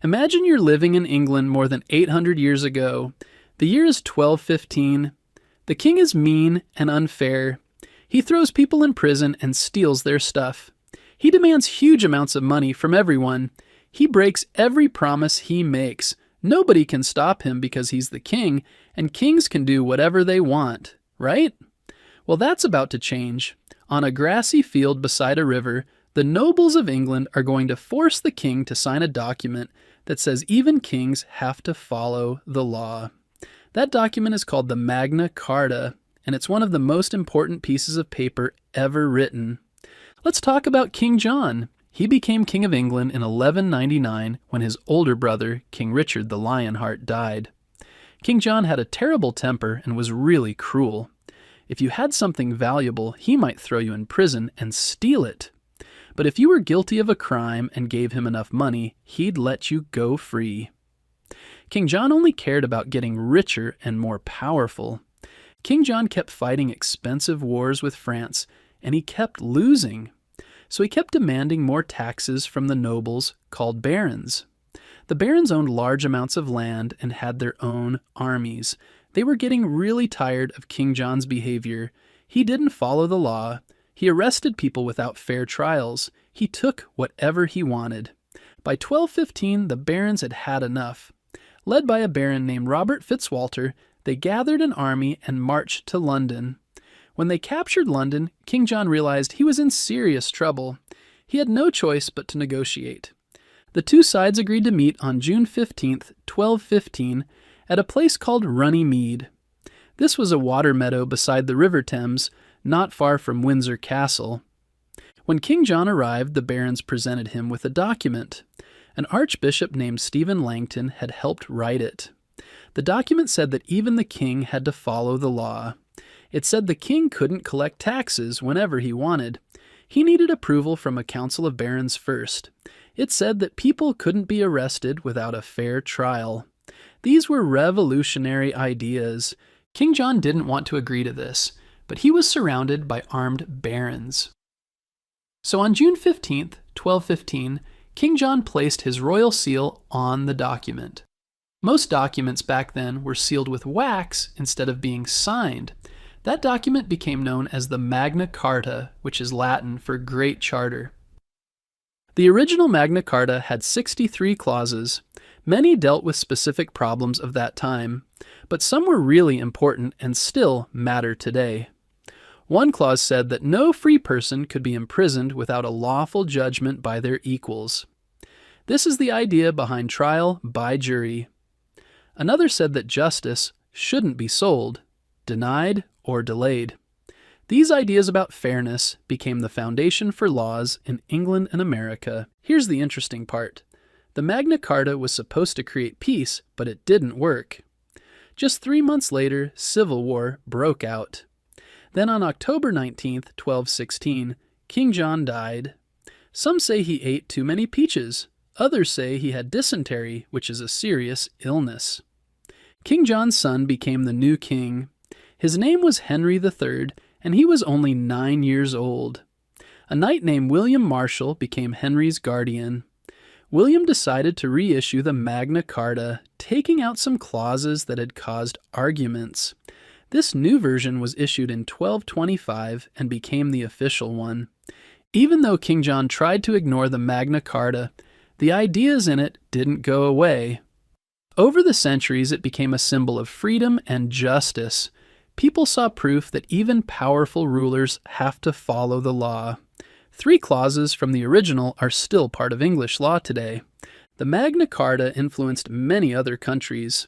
Imagine you're living in England more than 800 years ago. The year is 1215. The king is mean and unfair. He throws people in prison and steals their stuff. He demands huge amounts of money from everyone. He breaks every promise he makes. Nobody can stop him because he's the king, and kings can do whatever they want, right? Well, that's about to change. On a grassy field beside a river, the nobles of England are going to force the king to sign a document that says even kings have to follow the law. That document is called the Magna Carta, and it's one of the most important pieces of paper ever written. Let's talk about King John. He became King of England in 1199 when his older brother, King Richard the Lionheart, died. King John had a terrible temper and was really cruel. If you had something valuable, he might throw you in prison and steal it. But if you were guilty of a crime and gave him enough money, he'd let you go free. King John only cared about getting richer and more powerful. King John kept fighting expensive wars with France, and he kept losing. So he kept demanding more taxes from the nobles, called barons. The barons owned large amounts of land and had their own armies. They were getting really tired of King John's behavior. He didn't follow the law. He arrested people without fair trials. He took whatever he wanted. By 1215, the barons had had enough. Led by a baron named Robert Fitzwalter, they gathered an army and marched to London. When they captured London, King John realized he was in serious trouble. He had no choice but to negotiate. The two sides agreed to meet on June 15th, 1215, at a place called Runnymede. This was a water meadow beside the River Thames, not far from Windsor Castle. When King John arrived, the barons presented him with a document. An archbishop named Stephen Langton had helped write it. The document said that even the king had to follow the law. It said the king couldn't collect taxes whenever he wanted. He needed approval from a council of barons first. It said that people couldn't be arrested without a fair trial. These were revolutionary ideas. King John didn't want to agree to this, but he was surrounded by armed barons. So on June 15th, 1215, King John placed his royal seal on the document. Most documents back then were sealed with wax instead of being signed. That document became known as the Magna Carta, which is Latin for Great Charter. The original Magna Carta had 63 clauses. Many dealt with specific problems of that time, but some were really important and still matter today. One clause said that no free person could be imprisoned without a lawful judgment by their equals. This is the idea behind trial by jury. Another said that justice shouldn't be sold, denied, or delayed. These ideas about fairness became the foundation for laws in England and America. Here's the interesting part. The Magna Carta was supposed to create peace, but it didn't work. Just 3 months later, civil war broke out. Then on October 19th, 1216, King John died. Some say he ate too many peaches. Others say he had dysentery, which is a serious illness. King John's son became the new king. His name was Henry III, and he was only 9 years old. A knight named William Marshall became Henry's guardian. William decided to reissue the Magna Carta, taking out some clauses that had caused arguments. This new version was issued in 1225 and became the official one. Even though King John tried to ignore the Magna Carta, the ideas in it didn't go away. Over the centuries, it became a symbol of freedom and justice. People saw proof that even powerful rulers have to follow the law. 3 clauses from the original are still part of English law today. The Magna Carta influenced many other countries.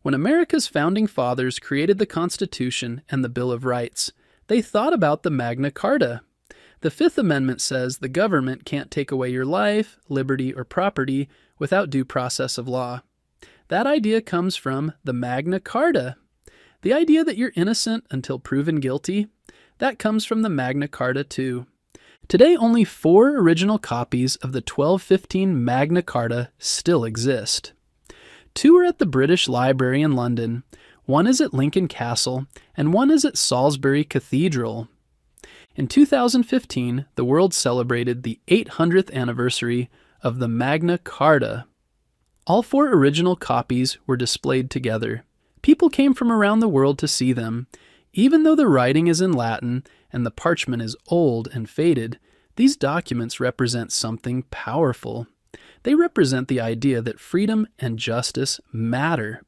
When America's founding fathers created the Constitution and the Bill of Rights, they thought about the Magna Carta. The Fifth Amendment says the government can't take away your life, liberty, or property without due process of law. That idea comes from the Magna Carta. The idea that you're innocent until proven guilty, that comes from the Magna Carta too. Today, only 4 original copies of the 1215 Magna Carta still exist. 2 are at the British Library in London, 1 is at Lincoln Castle, and 1 is at Salisbury Cathedral. In 2015, the world celebrated the 800th anniversary of the Magna Carta. All 4 original copies were displayed together. People came from around the world to see them. Even though the writing is in Latin and the parchment is old and faded, these documents represent something powerful. They represent the idea that freedom and justice matter.